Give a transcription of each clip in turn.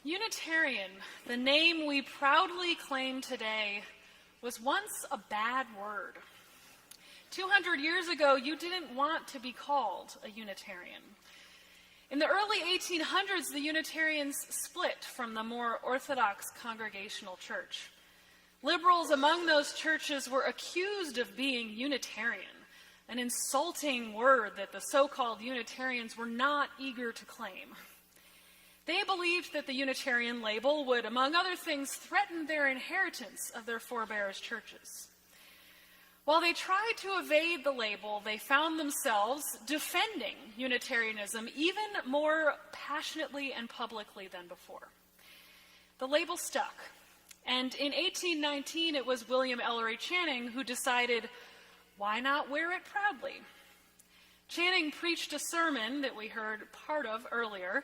Unitarian, the name we proudly claim today, was once a bad word. 200 years ago, you didn't want to be called a Unitarian. In the early 1800s, the Unitarians split from the more orthodox Congregational Church. Liberals among those churches were accused of being Unitarian, an insulting word that the so-called Unitarians were not eager to claim. They believed that the Unitarian label would, among other things, threaten their inheritance of their forebears' churches. While they tried to evade the label, they found themselves defending Unitarianism even more passionately and publicly than before. The label stuck, and in 1819 it was William Ellery Channing who decided, why not wear it proudly? Channing preached a sermon that we heard part of earlier,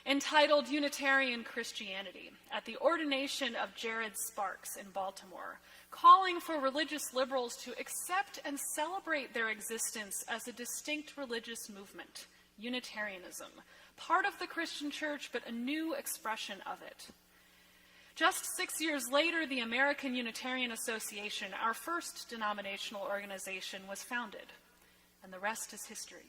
entitled Unitarian Christianity, at the ordination of Jared Sparks in Baltimore, calling for religious liberals to accept and celebrate their existence as a distinct religious movement, Unitarianism, part of the Christian church, but a new expression of it. Just 6 years later, the American Unitarian Association, our first denominational organization, was founded, and the rest is history.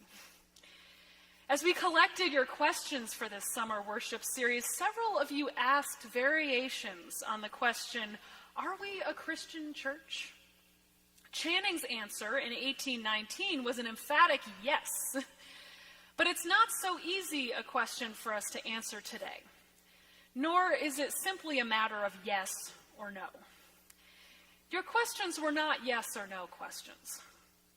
As we collected your questions for this summer worship series, several of you asked variations on the question, are we a Christian church? Channing's answer in 1819 was an emphatic yes. But it's not so easy a question for us to answer today. Nor is it simply a matter of yes or no. Your questions were not yes or no questions.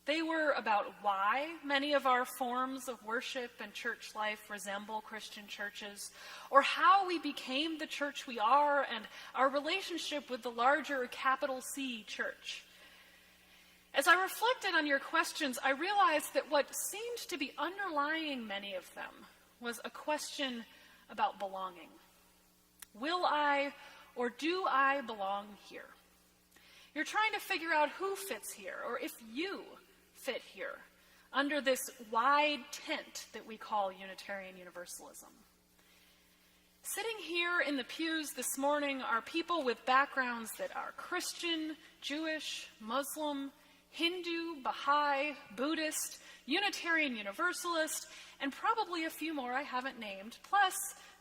They were about why many of our forms of worship and church life resemble Christian churches, or how we became the church we are and our relationship with the larger capital C church. As I reflected on your questions, I realized that what seemed to be underlying many of them was a question about belonging. Will I or do I belong here? You're trying to figure out who fits here, or if you fit here, under this wide tent that we call Unitarian Universalism. Sitting here in the pews this morning are people with backgrounds that are Christian, Jewish, Muslim, Hindu, Baha'i, Buddhist, Unitarian Universalist, and probably a few more I haven't named, plus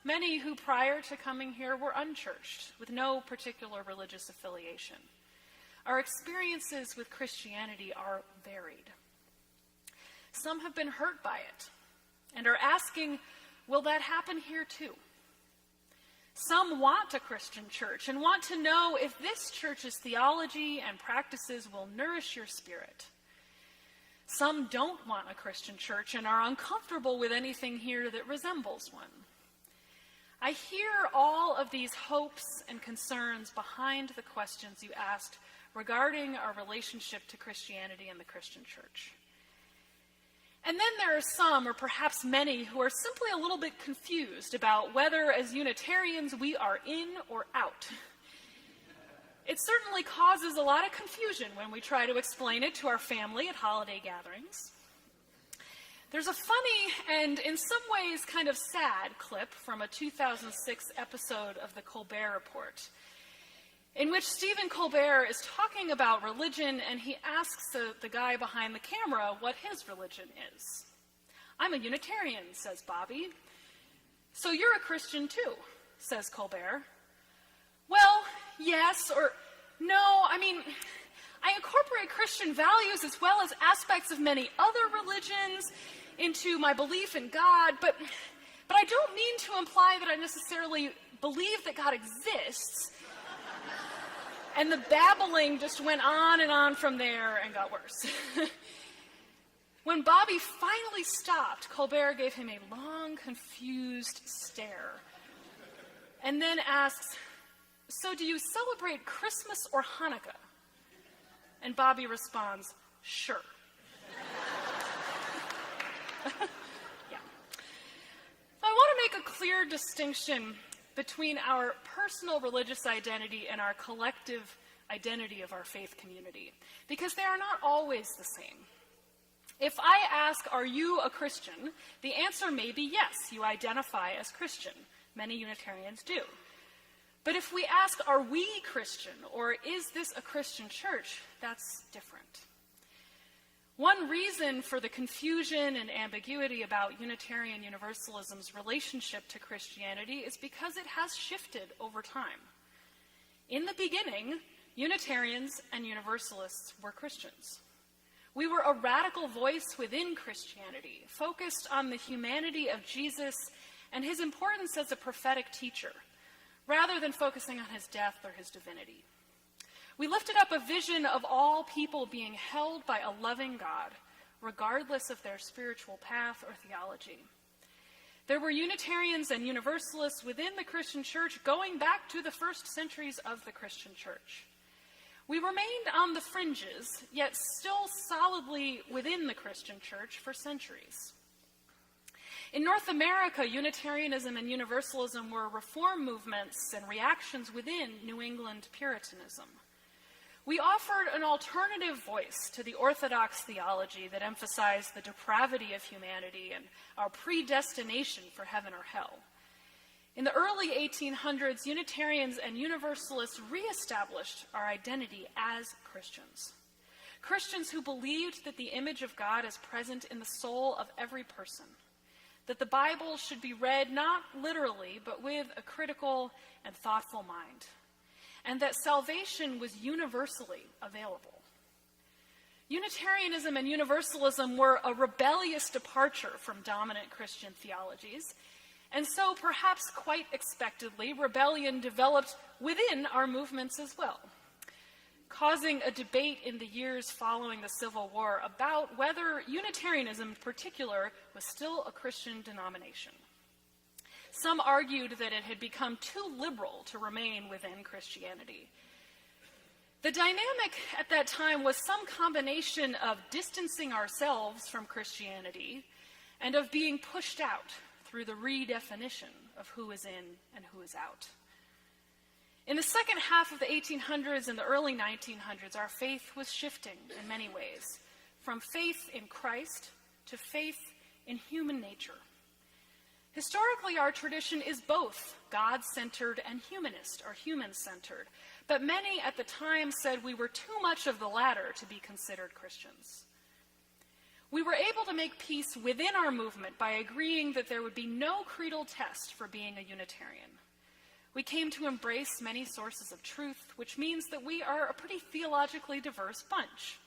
many who prior to coming here were unchurched, with no particular religious affiliation. Our experiences with Christianity are varied. Some have been hurt by it and are asking, will that happen here too? Some want a Christian church and want to know if this church's theology and practices will nourish your spirit. Some don't want a Christian church and are uncomfortable with anything here that resembles one. I hear all of these hopes and concerns behind the questions you asked regarding our relationship to Christianity and the Christian church. And then there are some, or perhaps many, who are simply a little bit confused about whether, as Unitarians, we are in or out. It certainly causes a lot of confusion when we try to explain it to our family at holiday gatherings. There's a funny and, in some ways, kind of sad clip from a 2006 episode of the Colbert Report, in which Stephen Colbert is talking about religion, and he asks the guy behind the camera what his religion is. I'm a Unitarian, says Bobby. So you're a Christian too, says Colbert. Well, yes, or no, I incorporate Christian values as well as aspects of many other religions into my belief in God, but I don't mean to imply that I necessarily believe that God exists. And the babbling just went on and on from there and got worse. When Bobby finally stopped, Colbert gave him a long, confused stare, and then asks, so do you celebrate Christmas or Hanukkah? And Bobby responds, sure. Yeah. I want to make a clear distinction between our personal religious identity and our collective identity of our faith community, because they are not always the same. If I ask, are you a Christian? The answer may be yes, you identify as Christian. Many Unitarians do. But if we ask, are we Christian, or is this a Christian church, that's different. One reason for the confusion and ambiguity about Unitarian Universalism's relationship to Christianity is because it has shifted over time. In the beginning, Unitarians and Universalists were Christians. We were a radical voice within Christianity, focused on the humanity of Jesus and his importance as a prophetic teacher, rather than focusing on his death or his divinity. We lifted up a vision of all people being held by a loving God, regardless of their spiritual path or theology. There were Unitarians and Universalists within the Christian church going back to the first centuries of the Christian church. We remained on the fringes, yet still solidly within the Christian church for centuries. In North America, Unitarianism and Universalism were reform movements and reactions within New England Puritanism. We offered an alternative voice to the orthodox theology that emphasized the depravity of humanity and our predestination for heaven or hell. In the early 1800s, Unitarians and Universalists reestablished our identity as Christians. Christians who believed that the image of God is present in the soul of every person, that the Bible should be read not literally, but with a critical and thoughtful mind, and that salvation was universally available. Unitarianism and Universalism were a rebellious departure from dominant Christian theologies, and so perhaps quite expectedly, rebellion developed within our movements as well, causing a debate in the years following the Civil War about whether Unitarianism in particular was still a Christian denomination. Some argued that it had become too liberal to remain within Christianity. The dynamic at that time was some combination of distancing ourselves from Christianity and of being pushed out through the redefinition of who is in and who is out. In the second half of the 1800s and the early 1900s, our faith was shifting in many ways, from faith in Christ to faith in human nature. Historically, our tradition is both God-centered and humanist, or human-centered, but many at the time said we were too much of the latter to be considered Christians. We were able to make peace within our movement by agreeing that there would be no creedal test for being a Unitarian. We came to embrace many sources of truth, which means that we are a pretty theologically diverse bunch.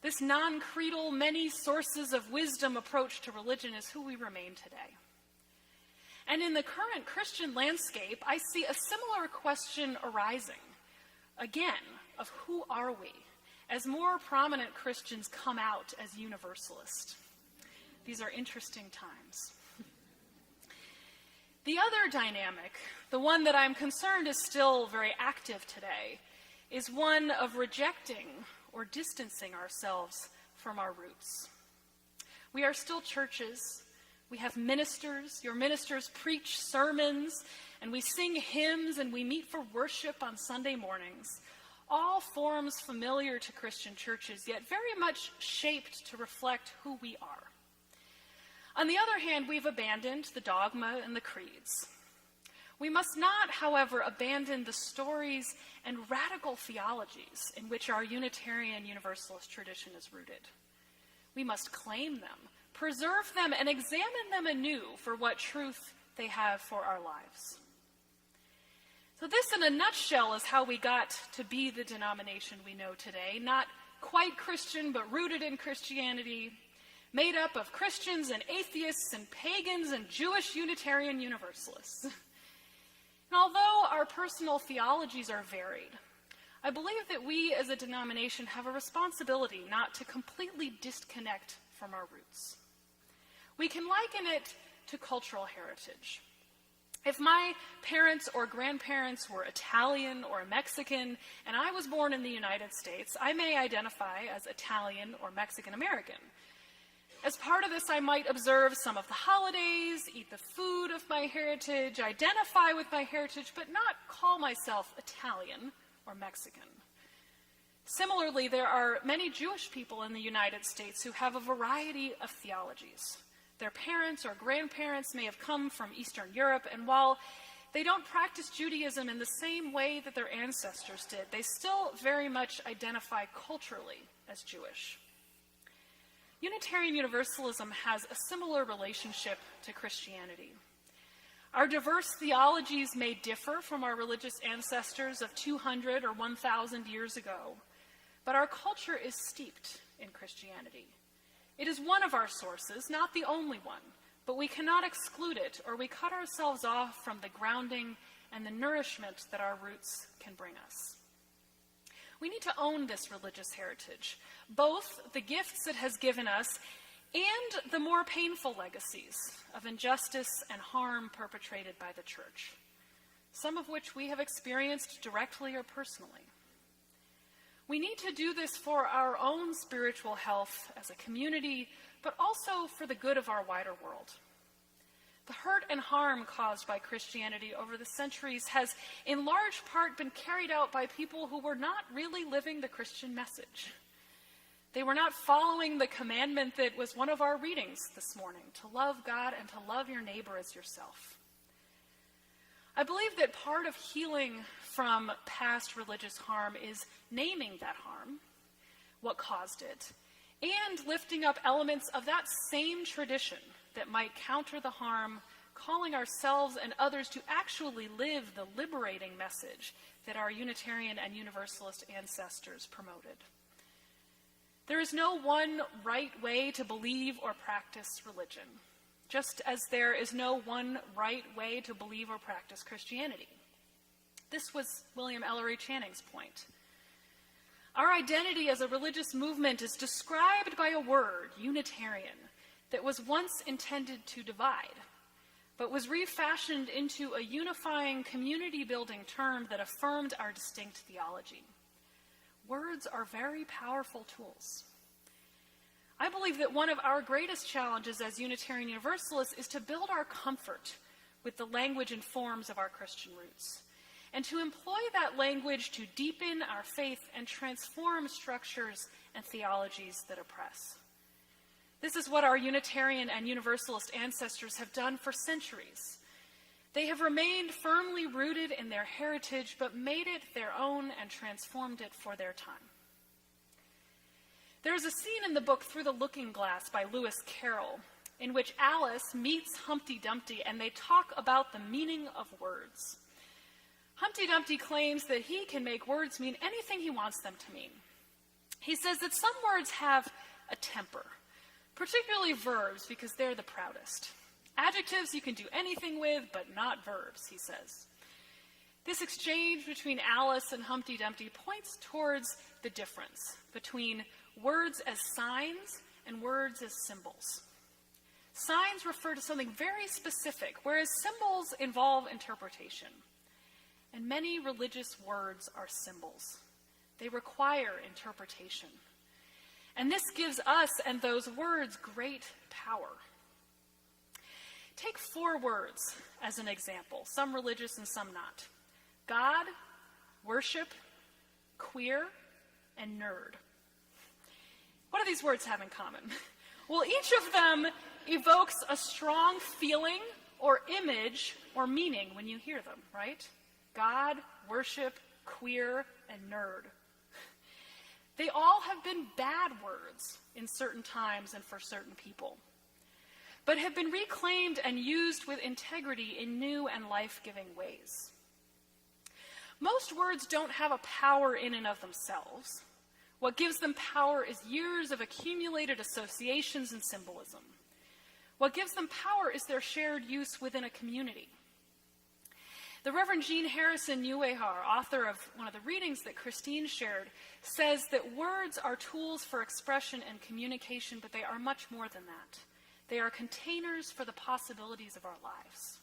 This non-creedal, many sources of wisdom approach to religion is who we remain today. And in the current Christian landscape, I see a similar question arising, again, of who are we, as more prominent Christians come out as Universalist. These are interesting times. The other dynamic, the one that I'm concerned is still very active today, is one of rejecting or distancing ourselves from our roots. We are still churches. We have ministers. Your ministers preach sermons, and we sing hymns, and we meet for worship on Sunday mornings. All forms familiar to Christian churches, yet very much shaped to reflect who we are. On the other hand, we've abandoned the dogma and the creeds. We must not, however, abandon the stories and radical theologies in which our Unitarian Universalist tradition is rooted. We must claim them, preserve them, and examine them anew for what truth they have for our lives. So this, in a nutshell, is how we got to be the denomination we know today, not quite Christian, but rooted in Christianity, made up of Christians and atheists and pagans and Jewish Unitarian Universalists. And although our personal theologies are varied, I believe that we as a denomination have a responsibility not to completely disconnect from our roots. We can liken it to cultural heritage. If my parents or grandparents were Italian or Mexican, and I was born in the United States, I may identify as Italian or Mexican American. As part of this, I might observe some of the holidays, eat the food of my heritage, identify with my heritage, but not call myself Italian or Mexican. Similarly, there are many Jewish people in the United States who have a variety of theologies. Their parents or grandparents may have come from Eastern Europe, and while they don't practice Judaism in the same way that their ancestors did, they still very much identify culturally as Jewish. Unitarian Universalism has a similar relationship to Christianity. Our diverse theologies may differ from our religious ancestors of 200 or 1,000 years ago, but our culture is steeped in Christianity. It is one of our sources, not the only one, but we cannot exclude it, or we cut ourselves off from the grounding and the nourishment that our roots can bring us. We need to own this religious heritage, both the gifts it has given us and the more painful legacies of injustice and harm perpetrated by the church, some of which we have experienced directly or personally. We need to do this for our own spiritual health as a community, but also for the good of our wider world. The hurt and harm caused by Christianity over the centuries has in large part been carried out by people who were not really living the Christian message. They were not following the commandment that was one of our readings this morning, to love God and to love your neighbor as yourself. I believe that part of healing from past religious harm is naming that harm, what caused it, and lifting up elements of that same tradition that might counter the harm, calling ourselves and others to actually live the liberating message that our Unitarian and Universalist ancestors promoted. There is no one right way to believe or practice religion, just as there is no one right way to believe or practice Christianity. This was William Ellery Channing's point. Our identity as a religious movement is described by a word, Unitarian, that was once intended to divide, but was refashioned into a unifying, community-building term that affirmed our distinct theology. Words are very powerful tools. I believe that one of our greatest challenges as Unitarian Universalists is to build our comfort with the language and forms of our Christian roots, and to employ that language to deepen our faith and transform structures and theologies that oppress. This is what our Unitarian and Universalist ancestors have done for centuries. They have remained firmly rooted in their heritage, but made it their own and transformed it for their time. There is a scene in the book Through the Looking Glass by Lewis Carroll in which Alice meets Humpty Dumpty and they talk about the meaning of words. Humpty Dumpty claims that he can make words mean anything he wants them to mean. He says that some words have a temper, particularly verbs because they're the proudest. Adjectives you can do anything with, but not verbs, he says. This exchange between Alice and Humpty Dumpty points towards the difference between words as signs and words as symbols. Signs refer to something very specific, whereas symbols involve interpretation. And many religious words are symbols. They require interpretation. And this gives us and those words great power. Take 4 words as an example, some religious and some not. God, worship, queer, and nerd. What do these words have in common? Well, each of them evokes a strong feeling or image or meaning when you hear them, right? God, worship, queer, and nerd. They all have been bad words in certain times and for certain people, but have been reclaimed and used with integrity in new and life-giving ways. Most words don't have a power in and of themselves. What gives them power is years of accumulated associations and symbolism. What gives them power is their shared use within a community. The Reverend Jean Harrison Nuehar, author of one of the readings that Christine shared, says that words are tools for expression and communication, but they are much more than that. They are containers for the possibilities of our lives.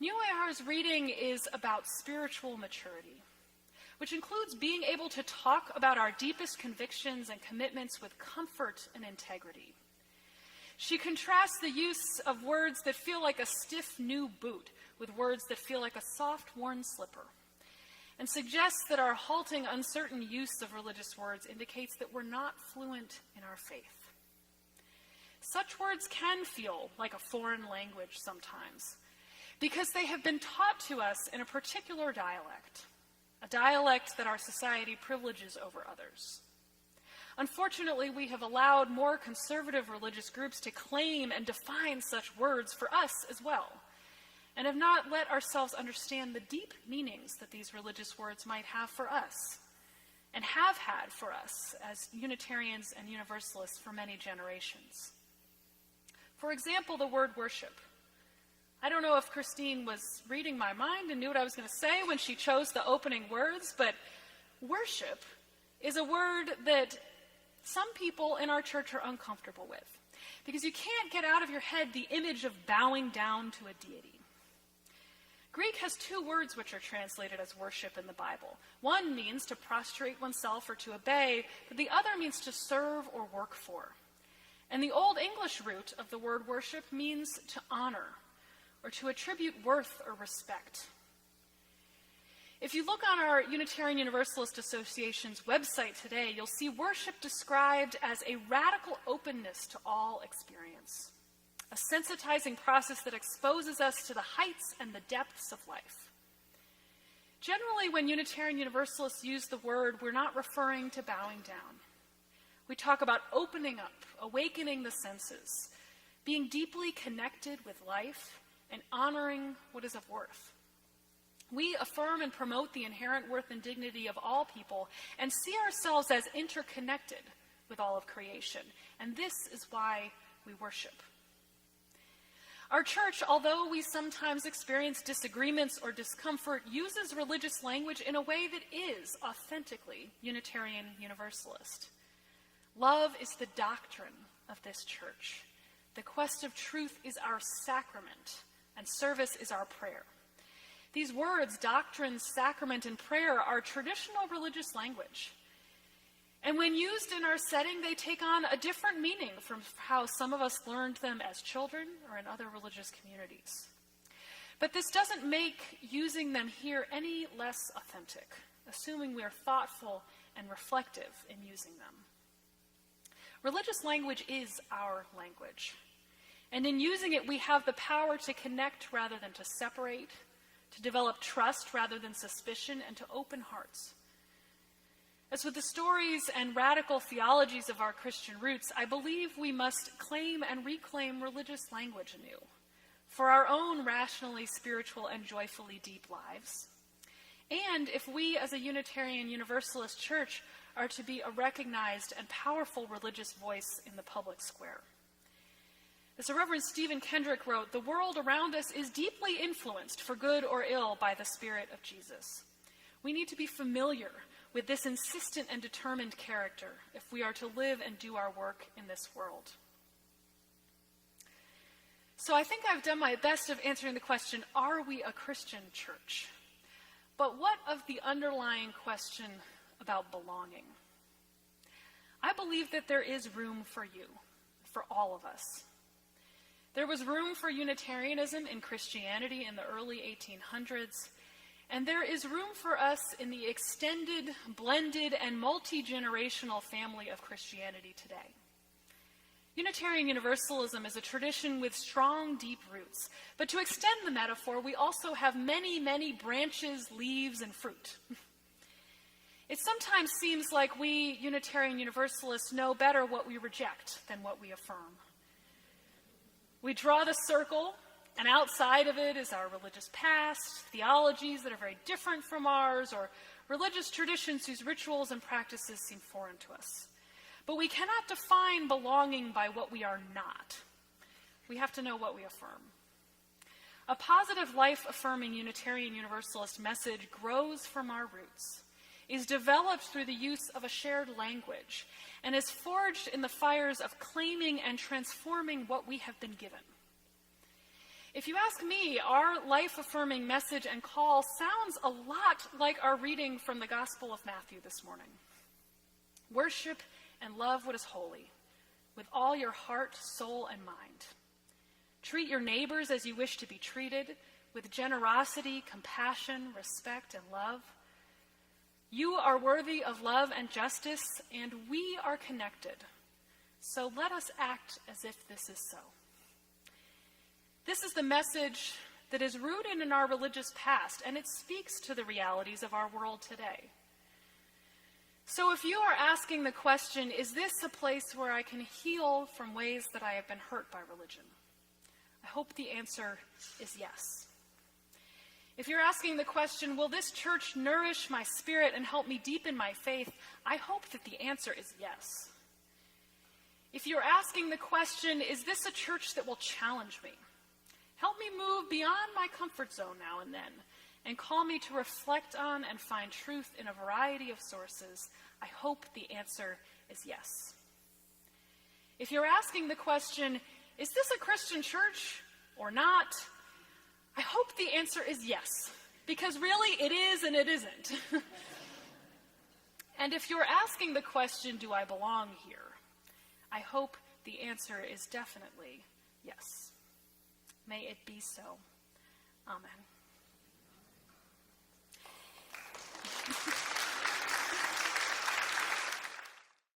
Nuehar's reading is about spiritual maturity, which includes being able to talk about our deepest convictions and commitments with comfort and integrity. She contrasts the use of words that feel like a stiff new boot with words that feel like a soft, worn slipper, and suggests that our halting, uncertain use of religious words indicates that we're not fluent in our faith. Such words can feel like a foreign language sometimes, because they have been taught to us in a particular dialect, a dialect that our society privileges over others. Unfortunately, we have allowed more conservative religious groups to claim and define such words for us as well, and have not let ourselves understand the deep meanings that these religious words might have for us, and have had for us as Unitarians and Universalists for many generations. For example, the word worship. I don't know if Christine was reading my mind and knew what I was going to say when she chose the opening words, but worship is a word that some people in our church are uncomfortable with, because you can't get out of your head the image of bowing down to a deity. Greek has two words which are translated as worship in the Bible. One means to prostrate oneself or to obey, but the other means to serve or work for. And the Old English root of the word worship means to honor, or to attribute worth or respect. If you look on our Unitarian Universalist Association's website today, you'll see worship described as a radical openness to all experience, a sensitizing process that exposes us to the heights and the depths of life. Generally, when Unitarian Universalists use the word, we're not referring to bowing down. We talk about opening up, awakening the senses, being deeply connected with life, and honoring what is of worth. We affirm and promote the inherent worth and dignity of all people and see ourselves as interconnected with all of creation. And this is why we worship. Our church, although we sometimes experience disagreements or discomfort, uses religious language in a way that is authentically Unitarian Universalist. Love is the doctrine of this church. The quest of truth is our sacrament, and service is our prayer. These words, doctrine, sacrament, and prayer, are traditional religious language. And when used in our setting, they take on a different meaning from how some of us learned them as children or in other religious communities. But this doesn't make using them here any less authentic, assuming we are thoughtful and reflective in using them. Religious language is our language. And in using it, we have the power to connect rather than to separate, to develop trust rather than suspicion, and to open hearts. As with the stories and radical theologies of our Christian roots, I believe we must claim and reclaim religious language anew for our own rationally, spiritual, and joyfully deep lives. And if we as a Unitarian Universalist church are to be a recognized and powerful religious voice in the public square. As the Reverend Stephen Kendrick wrote, the world around us is deeply influenced, for good or ill, by the Spirit of Jesus. We need to be familiar with this insistent and determined character if we are to live and do our work in this world. So I think I've done my best of answering the question, are we a Christian church? But what of the underlying question about belonging? I believe that there is room for you, for all of us. There was room for Unitarianism in Christianity in the early 1800s, and there is room for us in the extended, blended, and multi-generational family of Christianity today. Unitarian Universalism is a tradition with strong, deep roots, but to extend the metaphor, we also have many, many branches, leaves, and fruit. It sometimes seems like we Unitarian Universalists know better what we reject than what we affirm. We draw the circle, and outside of it is our religious past, theologies that are very different from ours, or religious traditions whose rituals and practices seem foreign to us. But we cannot define belonging by what we are not. We have to know what we affirm. A positive, life-affirming Unitarian Universalist message grows from our roots, is developed through the use of a shared language, and is forged in the fires of claiming and transforming what we have been given. If you ask me, our life-affirming message and call sounds a lot like our reading from the Gospel of Matthew this morning. Worship and love what is holy, with all your heart, soul, and mind. Treat your neighbors as you wish to be treated, with generosity, compassion, respect, and love. You are worthy of love and justice, and we are connected. So let us act as if this is so. This is the message that is rooted in our religious past, and it speaks to the realities of our world today. So if you are asking the question, is this a place where I can heal from ways that I have been hurt by religion? I hope the answer is yes. If you're asking the question, will this church nourish my spirit and help me deepen my faith? I hope that the answer is yes. If you're asking the question, is this a church that will challenge me? Help me move beyond my comfort zone now and then, and call me to reflect on and find truth in a variety of sources. I hope the answer is yes. If you're asking the question, is this a Christian church or not? I hope the answer is yes, because really it is and it isn't. And if you're asking the question, do I belong here? I hope the answer is definitely yes. May it be so. Amen.